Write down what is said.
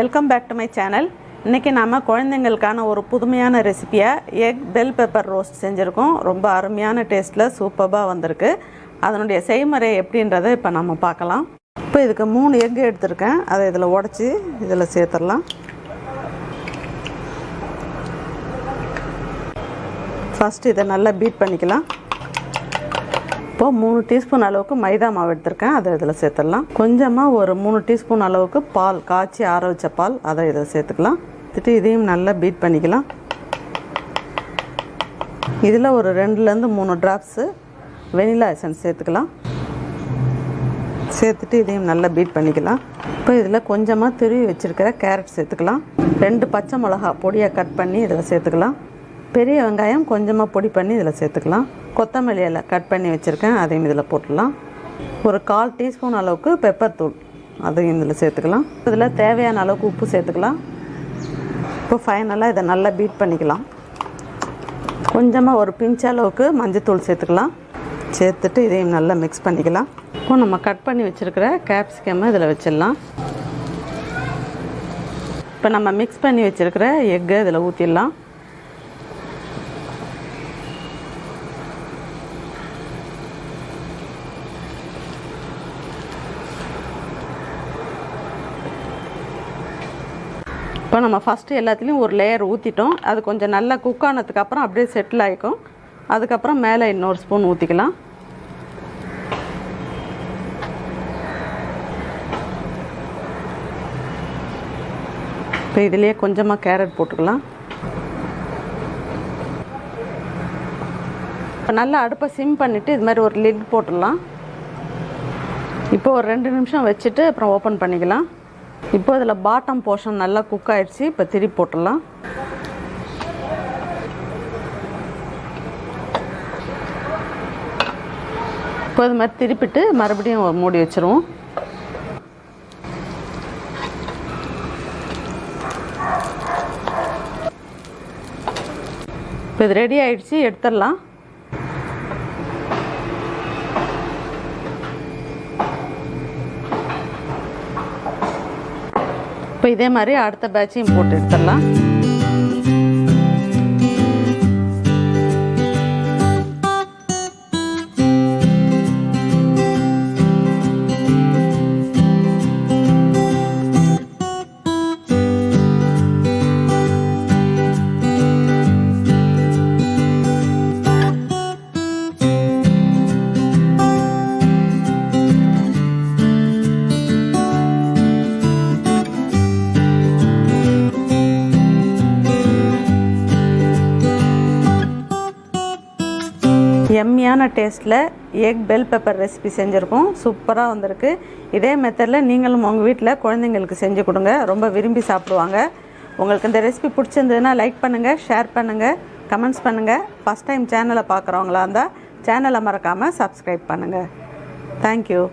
Welcome back to my channel. இன்றைக்கி நாம் குழந்தைங்களுக்கான ஒரு புதுமையான ரெசிபியாக எக் பெல் பெப்பர் ரோஸ்ட் செஞ்சுருக்கோம். ரொம்ப அருமையான டேஸ்ட்டில் சூப்பராக வந்திருக்கு. அதனுடைய செய்முறை எப்படின்றதை இப்போ நம்ம பார்க்கலாம். இப்போ இதுக்கு 3 எக் எடுத்திருக்கேன். அதை இதில் உடச்சி இதில் சேர்த்துடலாம். ஃபஸ்ட்டு இதை நல்லா பீட் பண்ணிக்கலாம். இப்போது 3 டீஸ்பூன் அளவுக்கு மைதா மாவு எடுத்திருக்கேன். அதை இதில் சேர்த்துடலாம். கொஞ்சமாக ஒரு 3 டீஸ்பூன் அளவுக்கு பால், காய்ச்சி ஆற வச்ச பால், அதை இதில் சேர்த்துக்கலாம். இதையும் நல்லா பீட் பண்ணிக்கலாம். இதில் ஒரு 2லேருந்து 3 ட்ராப்ஸு வெனிலா எசன்ஸ் சேர்த்துக்கலாம். சேர்த்துட்டு இதையும் நல்லா பீட் பண்ணிக்கலாம். இப்போ இதில் கொஞ்சமாக துருவி வச்சுருக்கிற கேரட் சேர்த்துக்கலாம். 2 பச்சை மிளகா பொடியாக கட் பண்ணி இதில் சேர்த்துக்கலாம். பெரிய வெங்காயம் கொஞ்சமாக பொடி பண்ணி இதில் சேர்த்துக்கலாம். கொத்தமல்லி இலை கட் பண்ணி வச்சுருக்கேன், அதையும் இதில் போட்டுடலாம். ஒரு 1/4 டீஸ்பூன் அளவுக்கு பெப்பர் தூள், அதையும் இதில் சேர்த்துக்கலாம். இதில் தேவையான அளவுக்கு உப்பு சேர்த்துக்கலாம். இப்போ ஃபைனலாக இதை நல்லா பீட் பண்ணிக்கலாம். கொஞ்சமாக ஒரு பிஞ்ச் அளவுக்கு மஞ்சத்தூள் சேர்த்துக்கலாம். சேர்த்துட்டு இதையும் நல்லா மிக்ஸ் பண்ணிக்கலாம். இப்போ நம்ம கட் பண்ணி வச்சுருக்கிற கேப்சிகம்மை இதில் வச்சிடலாம். இப்போ நம்ம மிக்ஸ் பண்ணி வச்சுருக்கிற எக்கை இதில் ஊற்றிடலாம். இப்போ நம்ம ஃபஸ்ட்டு எல்லாத்துலேயும் ஒரு லேயர் ஊற்றிட்டோம். அது கொஞ்சம் நல்லா குக் ஆனதுக்கப்புறம் அப்படியே செட்டில் ஆகிக்கும். அதுக்கப்புறம் மேலே இன்னொரு ஸ்பூன் ஊற்றிக்கலாம். இப்போ இதுலேயே கொஞ்சமாக கேரட் போட்டுக்கலாம். இப்போ நல்லா அடுப்பை சிம் பண்ணிவிட்டு இது மாதிரி ஒரு லிட் போட்டுடலாம். இப்போ ஒரு 2 நிமிஷம் வச்சுட்டு அப்புறம் ஓப்பன் பண்ணிக்கலாம். இப்போ இதில் பாட்டம் போர்ஷன் நல்லா குக் ஆகிடுச்சு. இப்போ திருப்பி போட்டுடலாம். இப்போ இது மாதிரி திருப்பிட்டு மறுபடியும் மூடி வச்சுருவோம். இப்போ இது ரெடி ஆகிடுச்சு, எடுத்துடலாம். இப்போ இதே மாதிரி அடுத்த பேட்சையும் போட்டு எடுத்துடலாம். எம்மியான டேஸ்ட்டில் எக் பெல் பெப்பர் ரெசிபி செஞ்சுருக்கோம். சூப்பராக வந்திருக்கு. இதே மெத்தடில் நீங்களும் உங்கள் வீட்டில் குழந்தைங்களுக்கு செஞ்சு கொடுங்க. ரொம்ப விரும்பி சாப்பிடுவாங்க. உங்களுக்கு இந்த ரெசிபி பிடிச்சிருந்ததுன்னா லைக் பண்ணுங்கள், ஷேர் பண்ணுங்கள், கமெண்ட்ஸ் பண்ணுங்கள். ஃபஸ்ட் டைம் சேனலை பார்க்குறவங்களா இருந்தால் சேனலை மறக்காமல் சப்ஸ்கிரைப் பண்ணுங்கள். தேங்க்யூ.